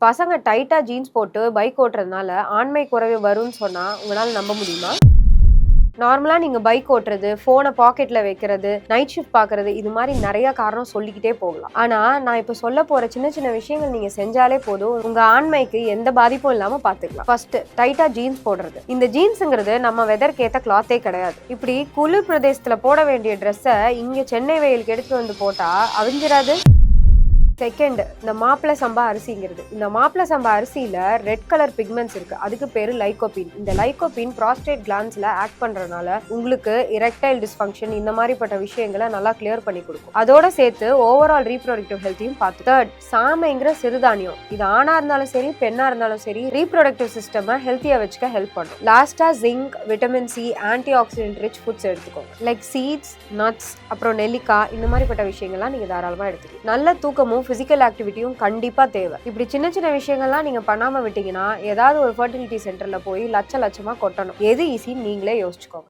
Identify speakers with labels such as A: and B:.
A: பசங்க டைட்டா ஜீன்ஸ் போட்டு பைக் ஓட்டுறதுனால ஆண்மை குறைவு வரும்னு சொன்னா உங்களால நம்ப முடியுமா? நார்மலா நீங்க பைக் ஓட்டுறது, போனை பாக்கெட்ல வைக்கிறது, நைட் ஷிஃப்ட் பாக்குறது, இது மாதிரி நிறைய காரணம் சொல்லிக்கிட்டே போகலாம். ஆனா நான் இப்ப சொல்ல போற சின்ன சின்ன விஷயங்கள் நீங்க செஞ்சாலே போதும், உங்க ஆண்மைக்கு எந்த பாதிப்பும் இல்லாம பாத்துக்கலாம். ஃபர்ஸ்ட், டைட்டா ஜீன்ஸ் போடுறது. இந்த ஜீன்ஸ்ங்கிறது நம்ம வெதருக்கு ஏத்த கிளாத்தே கிடையாது. இப்படி குளிர் பிரதேசத்துல போட வேண்டிய ட்ரெஸ்ஸை இங்க சென்னை வெயிலுக்கு எடுத்துட்டு வந்து போட்டா அவிஞ்சிராது? செகண்ட், இந்த மாப்பிள சம்பா அரிசிங்கிறது. இந்த மாப்பிள சம்பா அரிசியில ரெட் கலர் பிக்மெண்ட்ஸ் இருக்கு. அதுக்கு பேரு லைகோபின். இந்த லைகோபின் ப்ராஸ்டேட் கிளாண்ட்ஸ்ல ஆக்ட் பண்றதுனால உங்களுக்கு எரெக்டைல் டிஸ்ஃபங்க்ஷன் இந்த மாதிரிப்பட்ட விஷயங்களை நல்லா கிளியர் பண்ணி கொடுக்கும். அதோட சேர்த்து ஓவரால் ரீப்ரொடக்டிவ் ஹெல்த்தையும் பார்த்து. தேர்ட், சாமைங்கிற சிறுதானியம். இது ஆணா இருந்தாலும் சரி பெண்ணா இருந்தாலும் சரி ரீப்ரொடக்டிவ் சிஸ்டம் ஹெல்த்தியா வச்சுக்க ஹெல்ப் பண்ணும். லாஸ்டா zinc, vitamin C, anti accident rich foods எடுத்துக்கோங்க. லைக் சீட்ஸ், நட்ஸ், அப்புறம் நெல்லிக்காய் இந்த மாதிரிப்பட்ட விஷயங்கள்லாம் நீங்க தாராளமா எடுத்துக்கலாம். நல்ல தூக்கமும் பிசிக்கல் ஆக்டிவிட்டியும் கண்டிப்பா தேவை. இப்படி சின்ன சின்ன விஷயங்கள்லாம் நீங்க பண்ணாம விட்டீங்கன்னா ஏதாவது ஒரு ஃபர்டிலிட்டி சென்டர்ல போய் லட்சமா கொட்டணும். எது ஈஸின்னு நீங்களே யோசிச்சுக்கோங்க.